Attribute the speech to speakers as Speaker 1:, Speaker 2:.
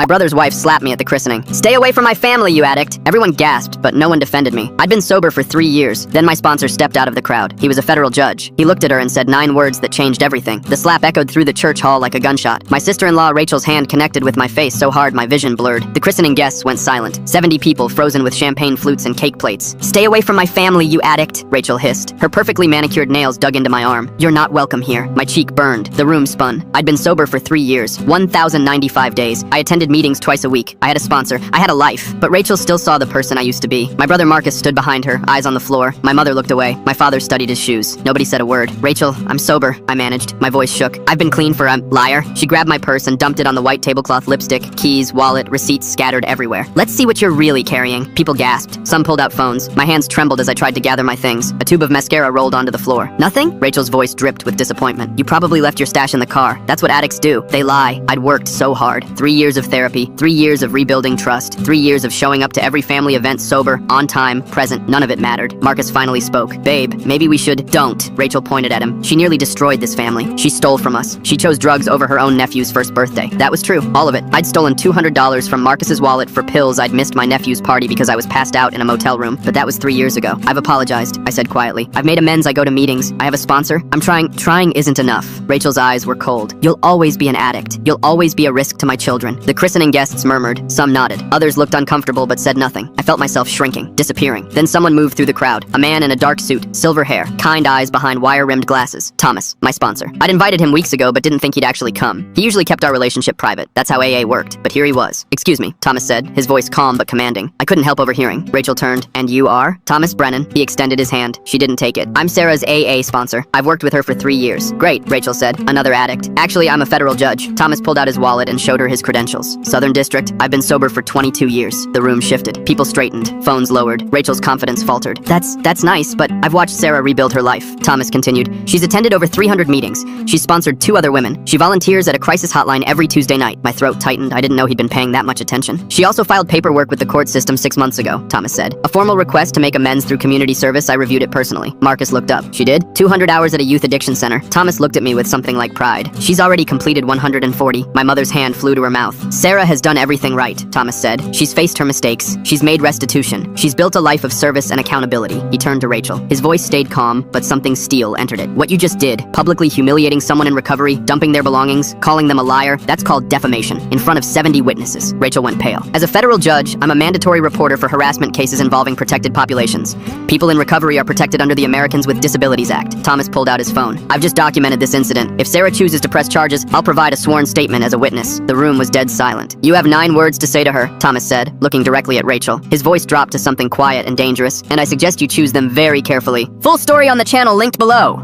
Speaker 1: My brother's wife slapped me at the christening. "Stay away from my family, you addict!" Everyone gasped, but no one defended me. I'd been sober for 3 years. Then my sponsor stepped out of the crowd. He was a federal judge. He looked at her and said 9 words that changed everything. The slap echoed through the church hall like a gunshot. My sister-in-law Rachel's hand connected with my face so hard my vision blurred. The christening guests went silent. 70 people frozen with champagne flutes and cake plates. "Stay away from my family, you addict," Rachel hissed. Her perfectly manicured nails dug into my arm. "You're not welcome here." My cheek burned. The room spun. I'd been sober for 3 years, 1,095 days. I attended meetings twice a week. I had a sponsor. I had a life. But Rachel still saw the person I used to be. My brother Marcus stood behind her, eyes on the floor. My mother looked away. My father studied his shoes. Nobody said a word. "Rachel, I'm sober," I managed. My voice shook. "I've been clean for a liar." She grabbed my purse and dumped it on the white tablecloth lipstick, keys, wallet, receipts scattered everywhere. "Let's see what you're really carrying." People gasped. Some pulled out phones. My hands trembled as I tried to gather my things. A tube of mascara rolled onto the floor. "Nothing?" Rachel's voice dripped with disappointment. "You probably left your stash in the car. That's what addicts do. They lie." I'd worked so hard. 3 years of therapy, 3 years of rebuilding trust, 3 years of showing up to every family event sober, on time, present. None of it mattered. Marcus finally spoke. "Babe, maybe we should—" "Don't." Rachel pointed at him. "She nearly destroyed this family. She stole from us. She chose drugs over her own nephew's first birthday." That was true. All of it. I'd stolen $200 from Marcus's wallet for pills. I'd missed my nephew's party because I was passed out in a motel room. But that was 3 years ago. "I've apologized," I said quietly. "I've made amends. I go to meetings. I have a sponsor. I'm trying. Trying isn't enough." Rachel's eyes were cold. "You'll always be an addict. You'll always be a risk to my children." The christening guests murmured. Some nodded. Others looked uncomfortable but said nothing. I felt myself shrinking, disappearing. Then someone moved through the crowd. A man in a dark suit, silver hair, kind eyes behind wire-rimmed glasses. Thomas, my sponsor. I'd invited him weeks ago but didn't think he'd actually come. He usually kept our relationship private. That's how AA worked. But here he was. "Excuse me," Thomas said, his voice calm but commanding. I couldn't help overhearing. Rachel turned. "And you are?" "Thomas Brennan." He extended his hand. She didn't take it. "I'm Sarah's AA sponsor. I've worked with her for 3 years." "Great," Rachel said. "Another addict." "Actually, I'm a federal judge." Thomas pulled out his wallet and showed her his credentials. "Southern District. I've been sober for 22 years. The room shifted. People straightened. Phones lowered. Rachel's confidence faltered. That's nice, but I've watched Sarah rebuild her life." Thomas continued. "She's attended over 300 meetings. She's sponsored 2 other women. She volunteers at a crisis hotline every Tuesday night." My throat tightened. I didn't know he'd been paying that much attention. "She also filed paperwork with the court system 6 months ago," Thomas said. "A formal request to make amends through community service. I reviewed it personally." Marcus looked up. "She did?" 200 hours at a youth addiction center." Thomas looked at me with something like pride. "She's already completed 140. My mother's hand flew to her mouth. "Sarah has done everything right," Thomas said. "She's faced her mistakes. She's made restitution. She's built a life of service and accountability." He turned to Rachel. His voice stayed calm, but something steel entered it. "What you just did, publicly humiliating someone in recovery, dumping their belongings, calling them a liar, that's called defamation, in front of 70 witnesses." Rachel went pale. "As a federal judge, I'm a mandatory reporter for harassment cases involving protected populations. People in recovery are protected under the Americans with Disabilities Act." Thomas pulled out his phone. "I've just documented this incident. If Sarah chooses to press charges, I'll provide a sworn statement as a witness." The room was dead silent. "You have 9 words to say to her," Thomas said, looking directly at Rachel. His voice dropped to something quiet and dangerous, "and I suggest you choose them very carefully." Full story on the channel linked below.